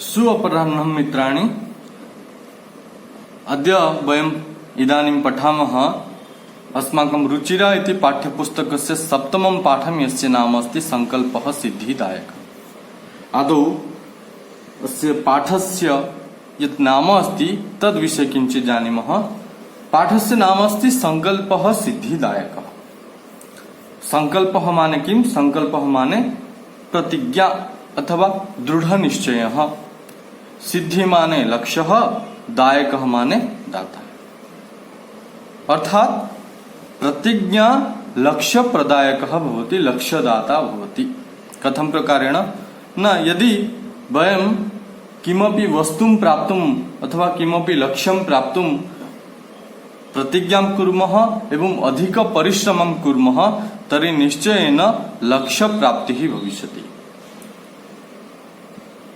सुअपराह्नं मित्राणि, अद्य वयम् इदानीं पठामः अस्माकं रुचिरा इति पाठ्यपुस्तकस्य सप्तमं पाठं, यस्य नाम अस्ति संकल्पः सिद्धिदायकः। आदौ अस्य पाठस्य यत् नाम अस्ति तद्विषये किञ्चित् जानीमः। पाठस्य नाम अस्ति संकल्पः सिद्धिदायकः। संकल्पः माने किं? संकल्पः माने प्रतिज्ञा अथवा दृढ़ निश्चयः। सिद्धि माने लक्ष्यः, दायकः माने दाता। अर्थात प्रतिज्ञा लक्ष्य प्रदायकः भवति, लक्ष्यदाता भवति। कथं प्रकारेण? न यदि वयं किमपि वस्तुं प्राप्तुम् अथवा किमपि लक्ष्यं प्राप्तुं प्रतिज्ञां कुर्मः एवं अधिक परिश्रमं कुर्मः तर्हि निश्चयेन लक्ष्य प्राप्तिः भविष्यति।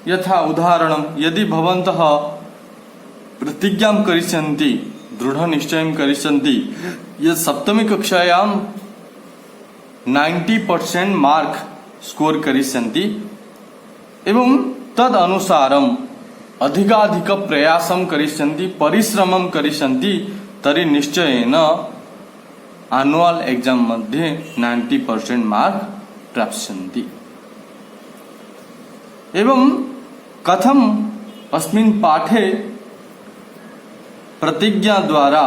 यथा उदाहरणं, यदि भवन्तः प्रतिज्ञां करिष्यन्ति, दृढ़ निश्चयं करिष्यन्ति यत् सप्तमी कक्षायां 90% मार्क स्कोर करिष्यन्ति एवं तद अनुसारम् अधिकाधिक प्रयासं करिष्यन्ति, परिश्रमं करिष्यन्ति तर्हि निश्चयेन एनुअल एग्जाम मध्ये 90% मार्क प्राप्स्यन्ति। एवं कथम अस्मिन् पाठे प्रतिज्ञा द्वारा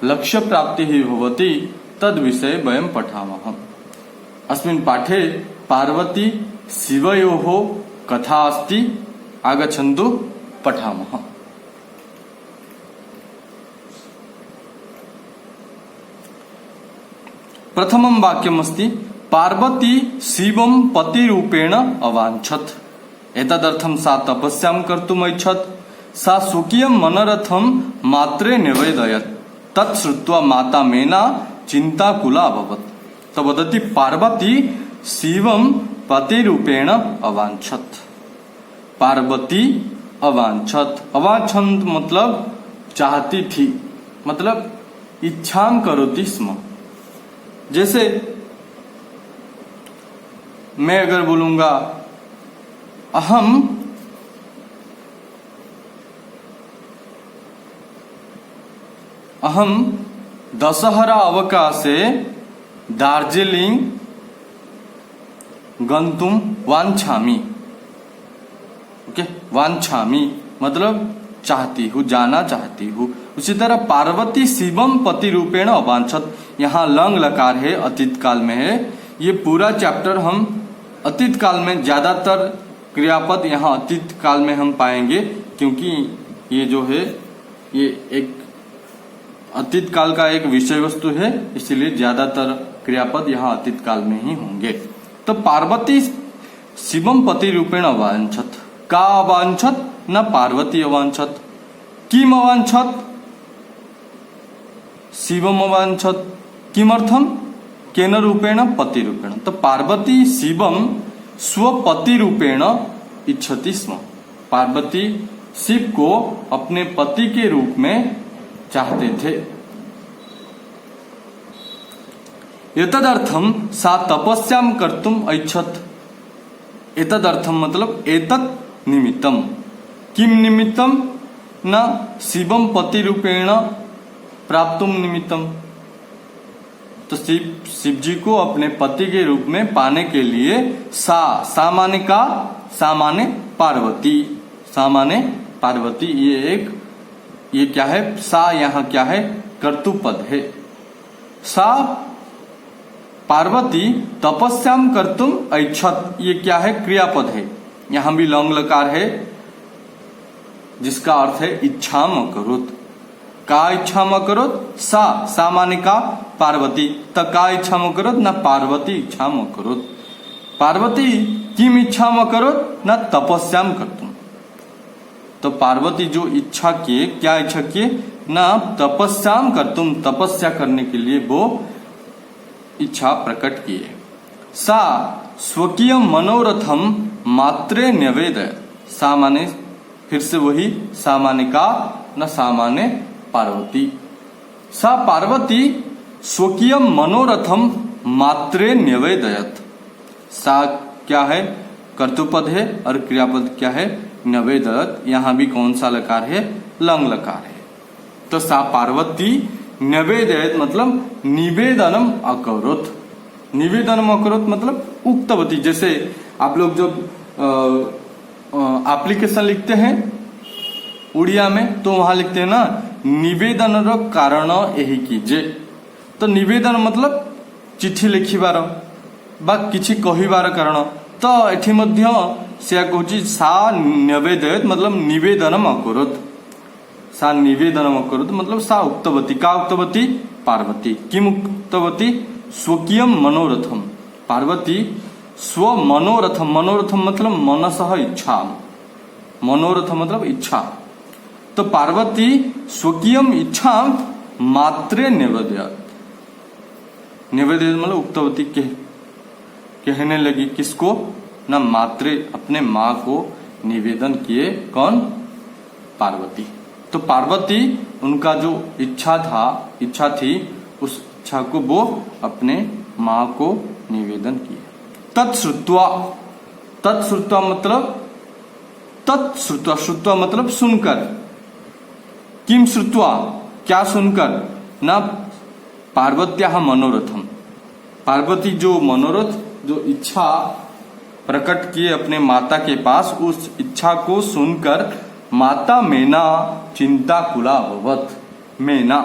लक्ष्य प्राप्तिः भवति तद्विषये वयं पठामः। अस्मिन् पाठे पार्वती शिवयोः कथा अस्ति। आगच्छन्तु पठामः। प्रथमं वाक्यमस्ति, पार्वती शिवं पतिरूपेण अवाञ्छत्। एतदर्थं सा तपस्यां कर्तुम् ऐच्छत्। सा स्वकीयं मनोरथं मात्रे निवेदयत्। तत् श्रुत्वा माता मेना चिन्ताकुला अभवत्। तो वदति पार्वती शिवं पतिरूपेण अवाञ्छत्। पार्वती अवाञ्छत्। अवाञ्छत् मतलब चाहती थी, मतलब इच्छां करोति स्म। जैसे मैं अगर बोलूंगा अहम दशहरा अवकाशे दार्जिलिंग गन्तुं वाञ्छामि। ओके, वाञ्छामि मतलब चाहती हूँ, जाना चाहती हूँ। उसी तरह पार्वती शिवम पति रूपेण अवांछत, यहाँ लंग लकार है, अतीत काल में है। ये पूरा चैप्टर हम अतीत काल में, ज्यादातर क्रियापद यहाँ अतीत काल में हम पाएंगे, क्योंकि ये जो है ये एक अतीत काल का एक विषय वस्तु है, इसलिए ज्यादातर क्रियापद यहाँ अतीत काल में ही होंगे। तो पार्वती शिवम पति रूपेण अवांछत। का अवांछत? न पार्वती अवांछत। किम अवांछत? शिवम अवांछत। किमर्थम? केन रूपेण? पति रूपेण। तो पार्वती शिवम स्वपति रूपेण इच्छति स्म। पार्वती शिव को अपने पति के रूप में चाहते थे। एतदर्थम सा तपस्यां कर्तुम् ऐच्छत्। एतदर्थम मतलब एतत् निमित्तम। किम निमित्तम? न शिवम पति रूपेण प्राप्तुम निमित्तम। तो शिव जी को अपने पति के रूप में पाने के लिए सा माने का? सा माने पार्वती। सा माने पार्वती। ये क्या है? सा यहाँ क्या है? कर्तुपद है। सा पार्वती तपस्याम कर्तुम ऐच्छत्, ये क्या है? क्रियापद है। यहाँ भी लंग लकार है, जिसका अर्थ है इच्छाम अकरोत्। का इच्छाम अकरोत्? सा माने का? पार्वती। त का इच्छाम अकरोत्? न पार्वती इच्छाम अकरोत्। पार्वती किम इच्छाम अकरोत्? न तपस्याम कर्तुम। तो पार्वती जो इच्छा किए, क्या इच्छा किए? न तपस्याम कर्तुम, तपस्या करने के लिए वो इच्छा प्रकट किए। सा स्वकीय मनोरथम मात्रे निवेदयत्। सा माने फिर से वही सा माने का, न सा माने पार्वती। सा पार्वती स्वकीय मनोरथम मात्रे निवेदयत्। सा क्या है? कर्तृपद है और क्रियापद क्या है, निवेदयत। यहाँ भी कौन सा लकार है, लंग लकार है। तो सा पार्वती निवेदयत मतलब निवेदनम अकरोत्। निवेदनम अकरोत् मतलब उक्तवती। जैसे आप लोग जब एप्लीकेशन लिखते हैं उड़िया में, तो वहां लिखते हैं ना निवेदन रो कारण यही कीजे। तो निवेदन मतलब चिठी लिखिबार बा किछि कहिबार कारण। तो एठी मध्य से कहूची सा निवेदयत मतलब निवेदनम अकरोत्। सा निवेदनम अकरोत् मतलब सा उक्तवती। का उक्तवती, पार्वती। किम उक्तवती, स्वकीयम मनोरथम। पार्वती स्व मनोरथम, मनोरथम मतलब मनसः इच्छा, मनोरथम मतलब इच्छा। तो पार्वती स्वकीयम इच्छा मात्रे निवेदयत। निवेदयत मतलब उक्तवती कहने लगी, किसको, ना मात्रे अपने माँ को निवेदन किए। कौन, पार्वती। तो पार्वती उनका जो इच्छा थी उस इच्छा को वो अपने माँ को निवेदन किए। तत्श्रुत्वा, तत्श्रुत्वा मतलब तत्श्रुत्वा, श्रुत्वा मतलब सुनकर। किम श्रुत्वा, क्या सुनकर, ना पार्वत्याः मनोरथम। पार्वती जो मनोरथ, जो इच्छा प्रकट किए अपने माता के पास, उस इच्छा को सुनकर माता मेना चिंताकुला अभवत्। मेना,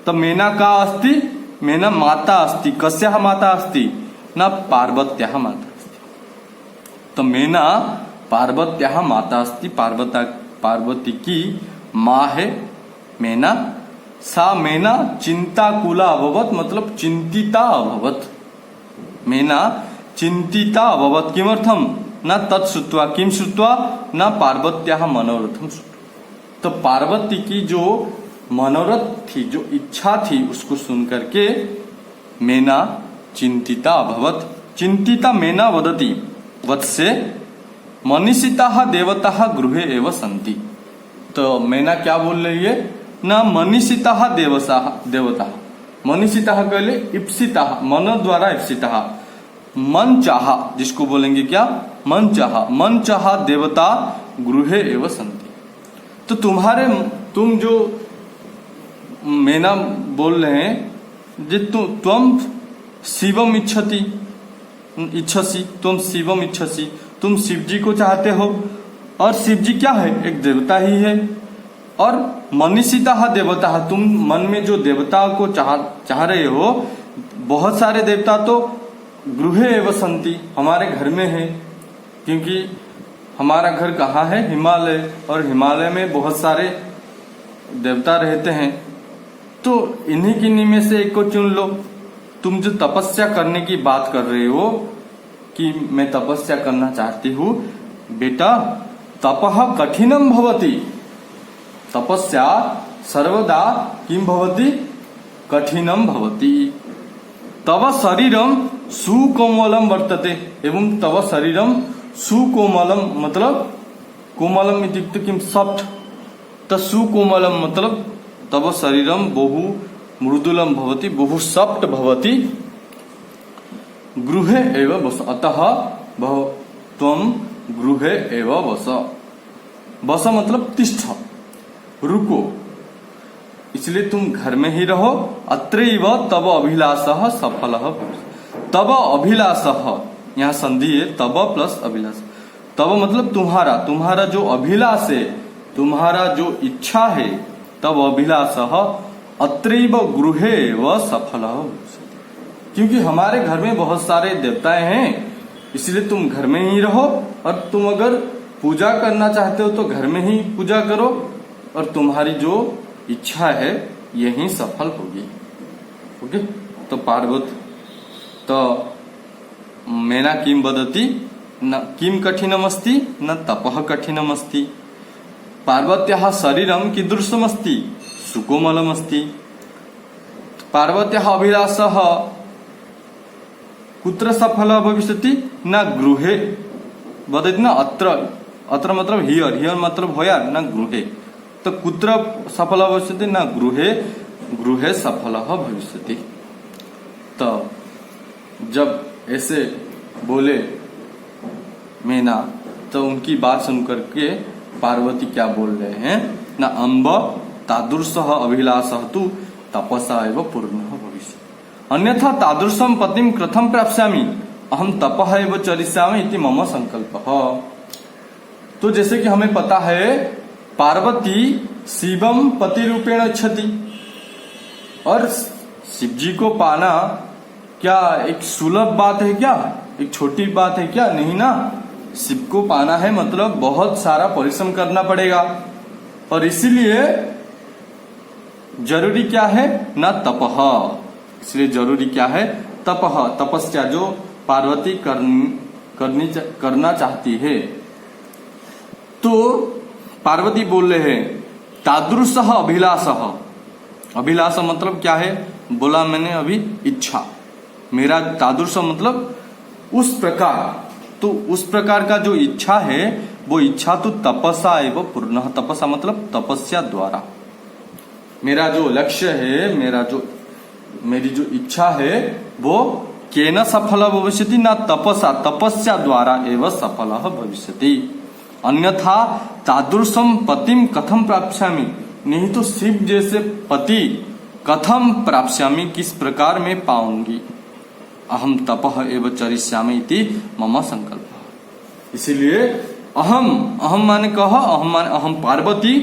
तो मेना का अस्ति, मेना माता अस्ति। कस्याः माता अस्ति, ना पार्वत्याः माता अस्ति। तो मेना पार्वत्याः माता अस्ति, पार्वती की माँ है मेना। सा मेना चिंताकुला अभवत् मतलब चिंतिता अभवत्। मेना चिंतिता अभवत्। किमर्थम, न तत्श्रुत्वा, किम श्रुत्वा, न पार्वत्याः मनोरथम। तो पार्वती की जो मनोरथ थी, जो इच्छा थी, उसको सुनकर के मेना चिंतिता अभवत्। चिंतिता मेना वदति, वत्से मनीषिताः देवताः गृहे एव सन्ति। तो मेना क्या बोल रही है, न मनीषिताः देवता। मनीषिताः कहले इप्सिताः, मन द्वारा इप्सिताः। मन चाह, जिसको बोलेंगे क्या, मन चाह, मन चाह देवता गृहे एव सन्ति। तो तुम जो मेना बोल रहे हैं, जे तुम शिवम इच्छसी, तुम शिवम इच्छसी, तुम शिव जी को चाहते हो। और शिव जी क्या है, एक देवता ही है। और मनीषिताः देवता, तुम मन में जो देवता को चाह रहे हो, बहुत सारे देवता तो गृहे एव सन्ति, हमारे घर में है। क्योंकि हमारा घर कहाँ है, हिमालय, और हिमालय में बहुत सारे देवता रहते हैं। तो इन्हीं किन्हीं में से एक को चुन लो। तुम जो तपस्या करने की बात कर रहे हो कि मैं तपस्या करना चाहती हूँ, बेटा तपः कठिनम भवति। तपस्या सर्वदा किम भवति, कठिनम भवति। तव शरीरम सुकोमलम वर्तते, एवं तव शरीरम सुकोमलम मतलब कोमलम इत्युक्ते किम, सॉफ्ट। तो सुकोमलम मतलब तव शरीरम बहु मृदुलम भवति, बहु सॉफ्ट भवति। गृहे एव बस, अतः त्वं गृहे एव बस। बस मतलब तिष्ठ, रुको, इसलिए तुम घर में ही रहो। अत्रैव तव अभिलाषः सफलः। तव अभिलाषः, यहाँ संधि है, तव प्लस अभिलाष। तव मतलब तुम्हारा जो अभिलाष है, तुम्हारा जो इच्छा है, तव अभिलाषः अत्रैव गृहे व सफलः। क्योंकि हमारे घर में बहुत सारे देवताएं हैं, इसलिए तुम घर में ही रहो। और तुम अगर पूजा करना चाहते हो तो घर में ही पूजा करो, और तुम्हारी जो इच्छा है यही सफल होगी। ओके, तो पार्वत तो मेना किम वदति, न किम कठिनमस्ति, न तपः कठिनमस्ति। पार्वत्याः शरीरम कीदृशमस्ति, सुकोमलमस्ति। पार्वत्याः अभिलाषः कुत्र सफलः भविष्यति, न गृहे वदति, न अत्र मतलब हियर मतलब होयर, न गृहे। तो कुत्र सफलः भविष्यति, न गृहे सफलः भविष्यति। तो जब ऐसे बोले मैना। तो उनकी बात सुनकर के पार्वती क्या बोल रहे हैं ना, अम्ब तादृशः अभिलाषः तु तपसा एव पूर्णः भविष्यति, अन्यथा तादृशं पतिं कथं प्राप्स्यामि, अहम तपः एव चरिष्यामि इति मम संकल्पः। तो जैसे कि हमें पता है पार्वती शिवम पति रूपेण इच्छति, और शिव जी को पाना क्या एक सुलभ बात है क्या, एक छोटी बात है क्या, नहीं ना। शिव को पाना है मतलब बहुत सारा परिश्रम करना पड़ेगा, और इसीलिए जरूरी क्या है ना तपह, इसलिए जरूरी क्या है तपह, तपस्या जो पार्वती करना चाहती है। तो पार्वती बोल रहे हैं तादृशः अभिलाषः, अभिलाषा मतलब क्या है, बोला मैंने अभी इच्छा, मेरा तादृश मतलब उस प्रकार, तो उस प्रकार का जो इच्छा है वो इच्छा तो तपसा एवं पूर्ण, तपसा मतलब तपस्या द्वारा, मेरा जो लक्ष्य है, मेरी जो इच्छा है वो केन सफल भविष्यति ना तपसा, तपस्या द्वारा एवं सफल भविष्यति, अन्यथा तादृशम पतिम कथम प्राप्स्यामि, नहीं तो शिव जैसे पति कथम प्राप्स्यामि, किस प्रकार में पाऊंगी, अहम तपः एव चरिष्यामि इति मम संकल्पः। इसीलिए अहम माने कह, अहम पार्वती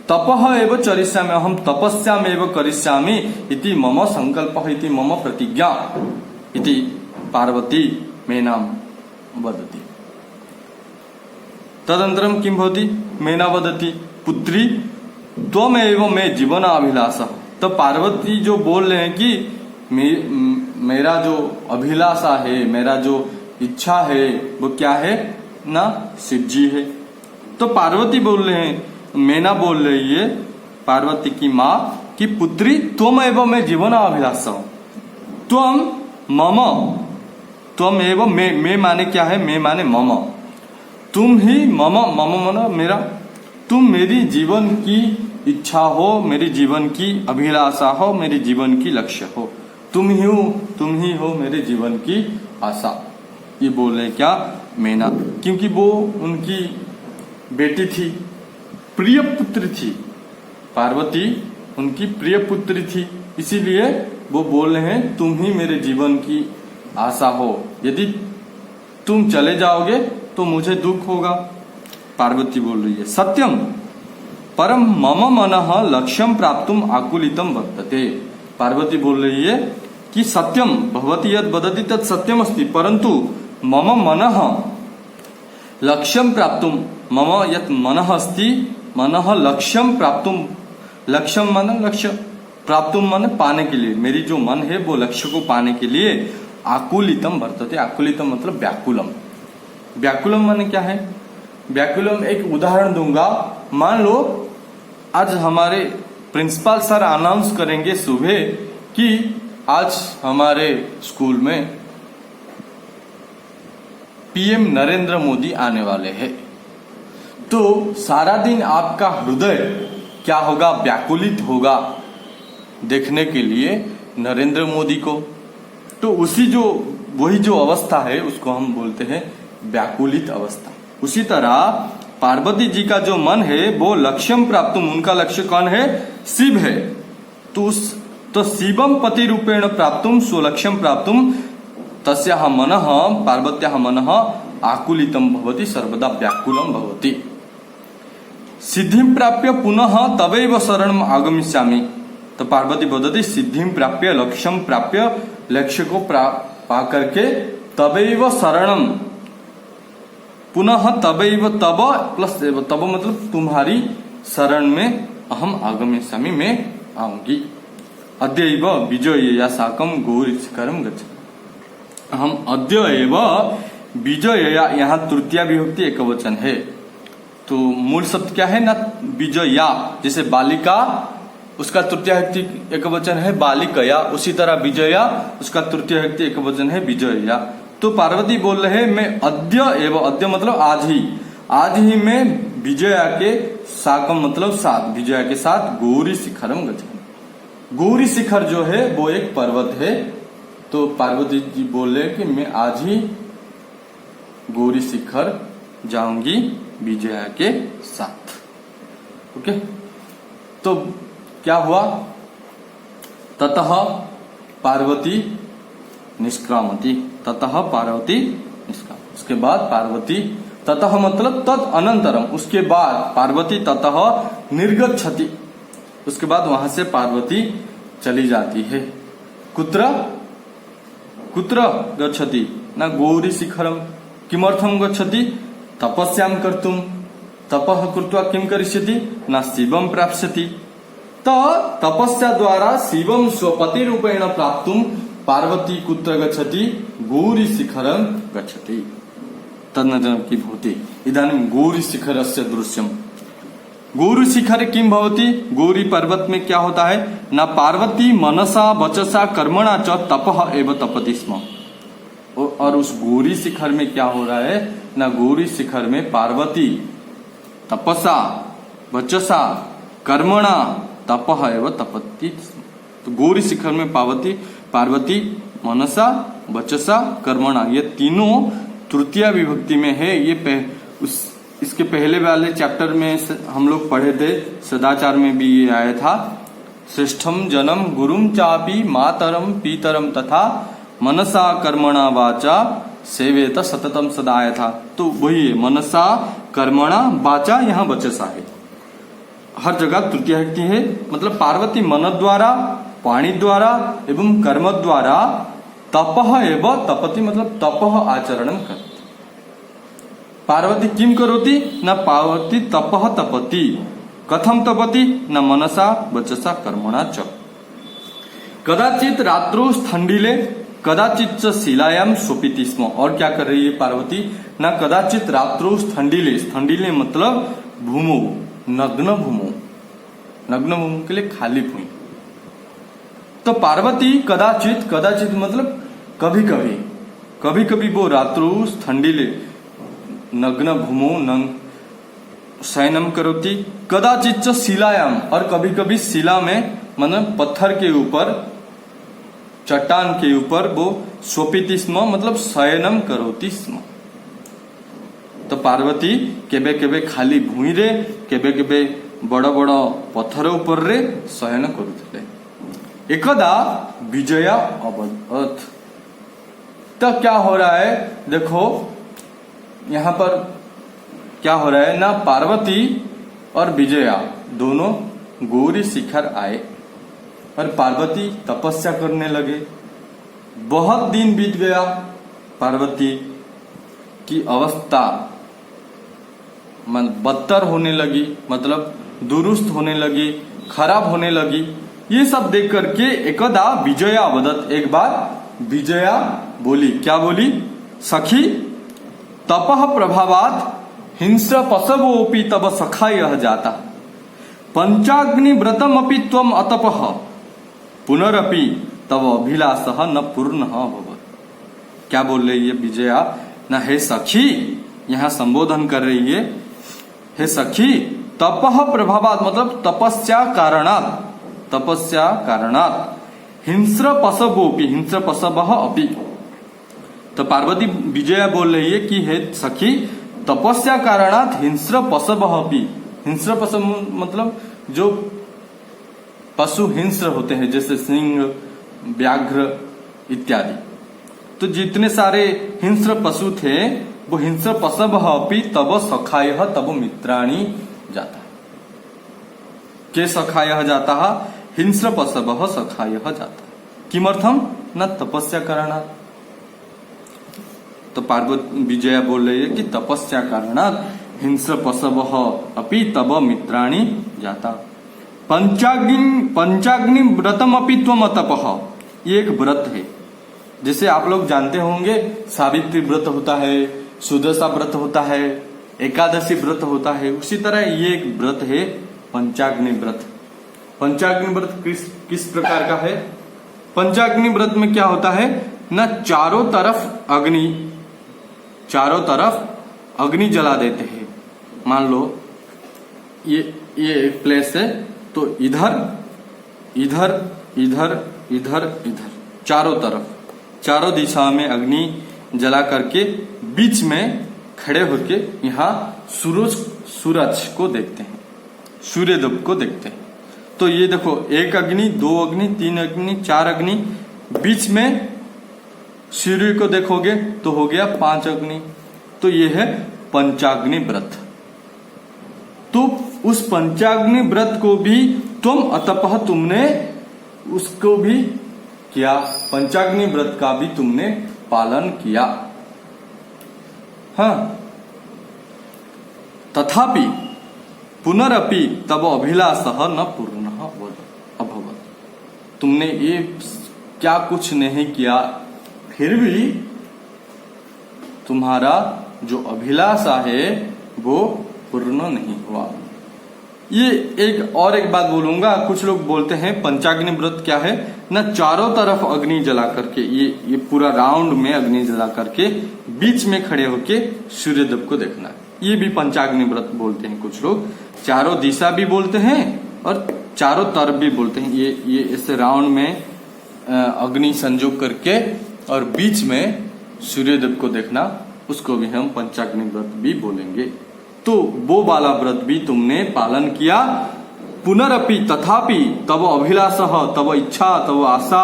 तपः एव चरिष्यामि, अहम तपस्याम एव करिष्यामि इति मम संकल्पः इति मम प्रतिज्ञा इति पार्वती मैनां वदति। तदनन्तरं किं भवति, मैना वदति पुत्री त्वमेव मे जीवनाभिलाषः। तो पार्वती जो बोल रहे हैं कि मेरा जो अभिलाषा है, मेरा जो इच्छा है वो क्या है ना, शिव जी है। तो पार्वती बोल रहे हैं, मैना बोल रही है पार्वती की माँ कि पुत्री त्वमेव मे जीवनाभिलाषः, त्वम एवं मैं माने क्या है, मैं माने मम, तुम ही मम माना मेरा, तुम मेरी जीवन की इच्छा हो, मेरी जीवन की अभिलाषा हो, मेरी जीवन की लक्ष्य हो, तुम ही हो मेरे जीवन की आशा। ये बोल रहे क्या मैना, क्योंकि वो उनकी बेटी थी, प्रिय पुत्री थी, पार्वती उनकी प्रिय पुत्री थी, इसीलिए वो बोल रहे हैं तुम ही मेरे जीवन की आशा हो, यदि तुम चले जाओगे तो मुझे दुख होगा। पार्वती बोल रही है सत्यम परम मम मनः लक्ष्यम प्राप्तुम आकुलितम वर्तते। पार्वती बोल रही है कि सत्यम भवती यद वदति तत् सत्यम अस्ति, परंतु मम मनः लक्ष्यम प्राप्तुम, मम यत् मनः अस्ति, मनः लक्ष्यम प्राप्तुम, लक्ष्यम माने लक्ष्य, प्राप्तुम माने पाने के लिए, मेरी जो मन है वो लक्ष्य को पाने के लिए आकुलितम वर्तते। आकुलितम मतलब व्याकुलम, व्याकुलम माने क्या है, व्याकुलम एक उदाहरण दूंगा। मान लो आज हमारे प्रिंसिपल सर अनाउंस करेंगे सुबह कि आज हमारे स्कूल में पीएम नरेंद्र मोदी आने वाले हैं, तो सारा दिन आपका हृदय क्या होगा, व्याकुलित होगा देखने के लिए नरेंद्र मोदी को। तो वही जो अवस्था है उसको हम बोलते हैं व्याकुलित अवस्था। उसी तरह पार्वती जी का जो मन है वो लक्ष्यम प्राप्तुम, उनका लक्ष्य कौन है, शिव है, तो शिवम पति रूपेण प्राप्तुम स्वलक्ष्यम प्राप्तुम तस्याः मनः, पार्वत्याः मनः आकुलितम भवति, सर्वदा व्याकुलम भवति। सिद्धिं प्राप्य पुनः तवैव शरणम आगमिष्यामि। तो पार्वती वदति सिद्धिं प्राप्य, लक्ष्यम प्राप्य, लक्ष्य को पा करके तवैव शरणम, पुनः तवैव, तब प्लस तब मतलब तुम्हारी शरण में अहम आगमिष्यामि, मैं आऊंगी। अद्यैव विजयया साकं गौरीशिखरं गच्छामि। हम अद्यैव विजयया, यहाँ तृतीया विभक्ति एकवचन है, तो मूल शब्द क्या है ना, विजया, जैसे बालिका उसका तृतीया विभक्ति एकवचन है बालिकया, उसी तरह विजया उसका तृतीया विभक्ति एकवचन है विजयया। तो पार्वती बोल रहे हैं मैं अद्य एवं, अद्य मतलब आज ही मैं विजया के साकम मतलब साथ, विजया के साथ गौरी शिखरम गच्छामि। गौरी शिखर जो है वो एक पर्वत है, तो पार्वती जी बोल रहे कि मैं आज ही गौरी शिखर जाऊंगी विजया के साथ। ओके, तो क्या हुआ? ततः पार्वती निष्क्रामति, ततः पार्वती निष्क्राम, उसके बाद पार्वती, ततः मतलब तद अनंतरम, उसके बाद पार्वती ततः निर्गच्छति, उसके बाद वहां से पार्वती चली जाती है। कुत्र कुत्र गच्छति? न गौरी शिखरम, किमर्थम गच्छति? तपस्याम कर्तुम, तपः कृत्वा किम करिष्यति? न शिवम प्राप्स्यति। तो तपस्या द्वारा शिवम स्वपति रूपेण प्राप्तुम पार्वती कुत्र गच्छति? गौरी शिखरम गच्छति। तन्नजन की भूति इदानीं गौरी शिखरस्य दृश्यम। गौरी शिखर किम भवति? गौरी पर्वत में क्या होता है? न पार्वती मनसा वचसा कर्मणा च तपः एव तपति स्म। और उस गौरी शिखर में क्या हो रहा है? न गौरी शिखर में पार्वती तपसा वचसा कर्मणा तपः एव तपति स्म। तो गौरी शिखर में पार्वती मनसा वचसा कर्मणा, ये तीनों तृतीया विभक्ति में है। ये इसके पहले वाले चैप्टर में हम लोग पढ़े थे, सदाचार में भी ये आया था। श्रेष्ठम जनम गुरुम चापि मातरम पीतरम तथा मनसा कर्मणा वाचा सेवेत सततम सदा आया था। तो वही है, मनसा कर्मणा वाचा, यहाँ वचसा है, हर जगह तृतीया विभक्ति है। मतलब पार्वती मन द्वारा, वाणी द्वारा एवं कर्म द्वारा तपः एव तपति, मतलब तपः आचरणम करती। पार्वती किम करोति? न पार्वती तपः तपति। कथम तपति? न मनसा वचसा कर्मणा च। कदाचित रात्रौ स्थंडिले कदाचित च शिलायाम स्वपिति स्म। और क्या कर रही है पार्वती? न कदाचित रात्रौ स्थंडिले, स्थंडिले मतलब भूमो, नग्न भूमो, नग्न भूमि के लिए खाली भूमि। तो पार्वती कदाचित, कदाचित मतलब कभी कभी, कभी कभी वो रात्रौ स्थंडिले नग्न भूमो शयनम करोति, कदाचित च शिलायाम, और कभी कभी शिला में मतलब पत्थर के ऊपर, चट्टान के ऊपर वो स्वपिति स्म, मतलब शयनम करोति स्म। तो पार्वती केबे केबे खाली भूमि रे, केबे केबे बड़ बड़ पत्थर ऊपर रे शयन करुथिले। एकदा विजया अवदत्। तो क्या हो रहा है? देखो यहाँ पर क्या हो रहा है ना, पार्वती और विजया दोनों गौरी शिखर आए और पार्वती तपस्या करने लगे। बहुत दिन बीत गया, पार्वती की अवस्था बदतर होने लगी, मतलब दुरुस्त होने लगी, खराब होने लगी। ये सब देख करके एकदा विजया अवदत्, एक बार विजया बोली। क्या बोली? सखी तपः प्रभावात हिंस्र पशवोपि तब सखायः जाता, पंचाग्नि व्रतम अपि त्वम अतपः पुनरपि तब अभिलाषः न पूर्णः भवत्। क्या बोल रही है विजया? न हे सखी, यहाँ संबोधन कर रही है, हे सखी तपः प्रभावात मतलब तपस्या कारणात, तपस्या कारणात हिंस्र पशवोपि, हिंस्र पशवः अपि। तो पार्वती विजया बोल रही है कि हे सखी तपस्या कारणात हिंस्र पशवः अपि। हिंस्र पशव मतलब जो पशु हिंस्र होते हैं, जैसे सिंह, व्याघ्र इत्यादि। तो जितने सारे हिंस्र पशु थे वो हिंस्र पशवः अपि तब सखायः तब मित्राणि जाता। के सखायः जाता? हिंस्र पशवः सखायः जाता। किमर्थम? न तपस्या कारणात्। तो पार्वती विजया बोल रही है कि तपस्या कारणात् हिंस्र पशवः अपि तब मित्राणि जाता। पंचाग्नि व्रतम अपि त्वम अतपः, ये एक व्रत है। जैसे आप लोग जानते होंगे सावित्री व्रत होता है, सुदशा व्रत होता है, एकादशी व्रत होता है, उसी तरह ये एक व्रत है पंचाग्नि व्रत। पंचाग्नि व्रत किस प्रकार का है? पंचाग्नि व्रत में क्या होता है ना, चारों तरफ अग्नि जला देते हैं। मान लो ये एक प्लेस है, तो इधर इधर इधर इधर इधर चारों तरफ, चारों दिशा में अग्नि जला करके बीच में खड़े होके यहाँ सूरज को देखते हैं, सूर्यदेव को देखते हैं। तो ये देखो, 1 अग्नि, 2 अग्नि, 3 अग्नि, 4 अग्नि, बीच में सूर्य को देखोगे तो हो गया 5 अग्नि। तो ये है पंचाग्नि व्रत। तो उस पंचाग्नि व्रत को भी अतः तुमने उसको भी किया, पंचाग्नि व्रत का भी तुमने पालन किया। हाँ, तथापि पुनरपि तब अभिलाषः न पूर्णः अभवत्। तुमने ये क्या कुछ नहीं किया, फिर भी तुम्हारा जो अभिलाषा है वो पूर्ण नहीं हुआ। ये एक बात बोलूंगा, कुछ लोग बोलते हैं पंचाग्नि व्रत क्या है ना, चारों तरफ अग्नि जला करके, ये पूरा राउंड में अग्नि जला करके बीच में खड़े होके सूर्यदेव को देखना, ये भी पंचाग्नि व्रत बोलते हैं कुछ लोग। चारों दिशा भी बोलते हैं और चारों तरफ भी बोलते हैं। ये इस राउंड में अग्नि संजोग करके और बीच में सूर्यदेव को देखना, उसको भी हम पंचाग्नि व्रत भी बोलेंगे। तो वो वाला व्रत भी तुमने पालन किया। पुनरपि तथापि तब अभिलाषः, तब इच्छा, तब आशा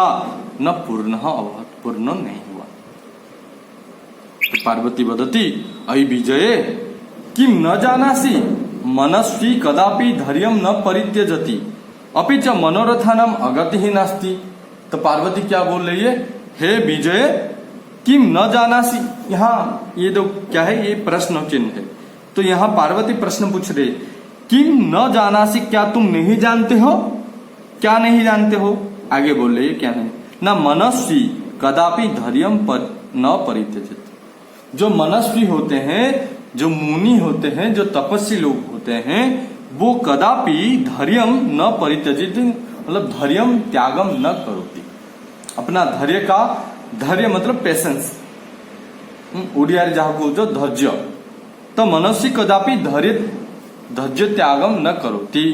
न पूर्णः अभवत्, पूर्ण नहीं हुआ। तो पार्वती वदति अयि विजये किम न जानासि मनस्वी कदापि धैर्यं न परित्यजति अपि च मनोरथानाम अगतिः नास्ति। तो पार्वती क्या बोल रही है, हे विजय किम न जानासि। यहाँ ये तो क्या है, ये प्रश्न चिन्ह है। तो यहाँ पार्वती प्रश्न पूछ रही, किम न जानासि, क्या तुम नहीं जानते हो, क्या नहीं जानते हो। आगे बोल रही है क्या नहीं, न मनस्वी कदापि धैर्यं न परित्यजति। जो मनस्वी होते हैं, जो मुनि होते हैं, जो तपस्वी लोग होते हैं, वो कदापि धैर्यं न परित्यजति, मतलब धैर्यं त्यागम न करोति। अपना धैर्य का, धैर्य मतलब पेशेंस, ओडिया जहाँ को जो धैर्य, तो मनस्वी कदापि धैर्य त्यागम न करोति।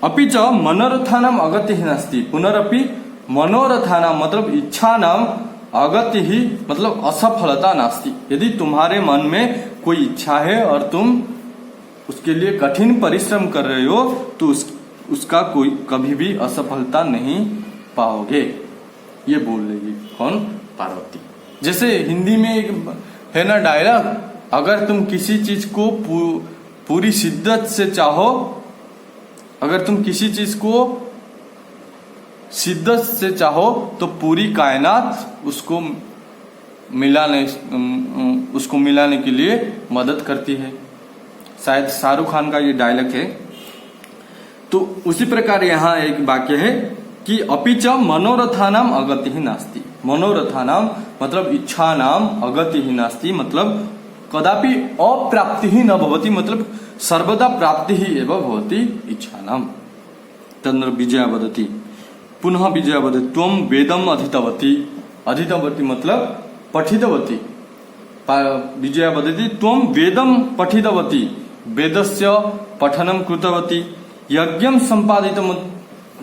अपि च मनोरथानाम अगतिः नास्ति। पुनरपि मनोरथानाम मतलब इच्छानाम अगतिः मतलब असफलता नास्ति। यदि तुम्हारे मन में कोई इच्छा है और तुम उसके लिए कठिन परिश्रम कर रहे हो तो उसका कोई कभी भी असफलता नहीं पाओगे। ये बोल रही कौन, पार्वती। जैसे हिंदी में एक है ना डायलॉग, अगर तुम किसी चीज को पूरी शिद्दत से चाहो, अगर तुम किसी चीज को शिद्दत से चाहो तो पूरी कायनात उसको मिलाने के लिए मदद करती है। शायद शाहरुख खान का ये डायलॉग है। तो उसी प्रकार यहाँ एक वाक्य है कि अपि च मनोरथानाम अगतिः नास्ति। मनोरथानाम मतलब इच्छा नाम, अगतिः नास्ति मतलब कदापि अप्राप्ति ही न भवति, मतलब सर्वदा प्राप्ति ही एव भवति इच्छा नाम। तन्त्र विजया वदति, पुनः विजया वदति त्वं वेदम अधितवती। अधितवती मतलब पठितवती। विजया वदति त्वं वेदम पठितवती, वेदस्य पठनं कृतवती, यज्ञं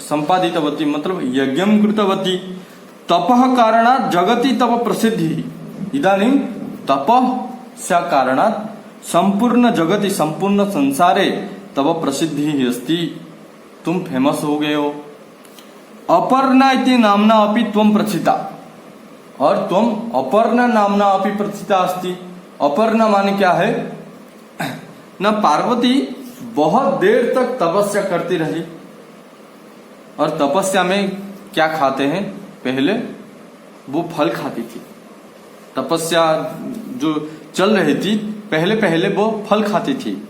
संपादितवती मतलब यज्ञं कृतवती, तपः कारणात् जगति तव प्रसिद्धि। इदानीं तपस्य कारणात् संपूर्ण जगति, संपूर्ण संसारे तव प्रसिद्धि अस्ति, तुम फेमस हो गए हो। अपर्णा इति नामना अपि त्वं प्रथिता, और त्वं अपर्णा नामना अपि प्रथिता अस्ति। अपर्णा माने क्या है ना, पार्वती बहुत देर तक तपस्या करती रही। और तपस्या में क्या खाते हैं, पहले वो फल खाती थी। तपस्या जो चल रही थी पहले पहले वो फल खाती थी।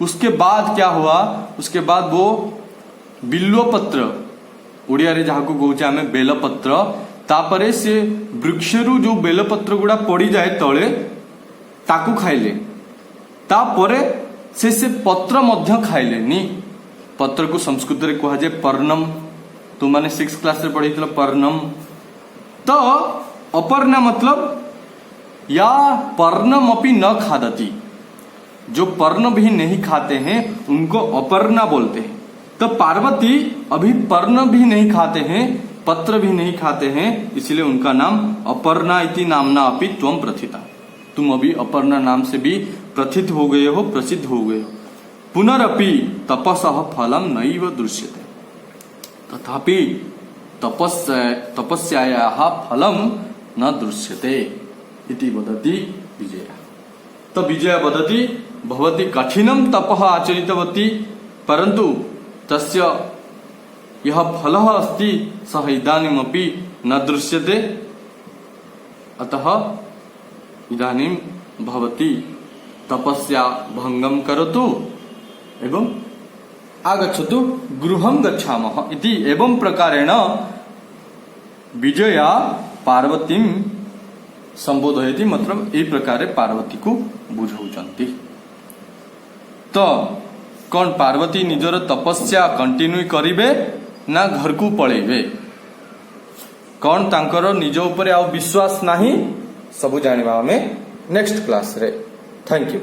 उसके बाद क्या हुआ, उसके बाद वो बिल्वपत्र, ओडिया रे जहाँ को कौचे आमे बेलपत्र, तापरे से वृक्षरु जो बेलपत्र गुड़ा पड़ी जाए तले ताकू खाइले, तापरे से पत्र मध्य खाइले नी। पत्र को संस्कृत रे कहा जाए पर्णम। तो माने 6th क्लास रे पढ़ी थी पर्णम। तो अपर्णा मतलब या पर्णम अपि न खादती, जो पर्ण भी नहीं खाते हैं उनको अपर्णा बोलते हैं। तो पार्वती अभी पर्ण भी नहीं खाते हैं, पत्र भी नहीं खाते हैं, इसलिए उनका नाम अपर्णा इति नामना अपि त्वं प्रथिता। तुम अभी अपर्णा नाम से भी प्रथित हो गए हो, प्रसिद्ध हो गए हो। पुनरपि तपसः फलम नैव दृश्यते, तथापि तपस्यायाः फलम न दृश्यते इति वदति विजया। तो विजया वदति भवती कठिनं तपः आचरितवती, परन्तु तस्य यह फलः अस्ति सः इदानीमपि न दृश्यते, अतः इदानीं भवती तपस्या भंगं करोतु एवं आगच्छतु गृहं गच्छामः इति एवं प्रकारेण विजया पार्वतीं संबोधयति, मतलब ए प्रकारे पार्वती को बुझाउछन्ति। तो कौन पार्वती निजर तपस्या कंटिन्यू करिवे ना घर को पळेबे, कौन तांकर निज उपरे आ विश्वास नाही, सब जानिबा हमें नेक्स्ट क्लास रे। Thank you.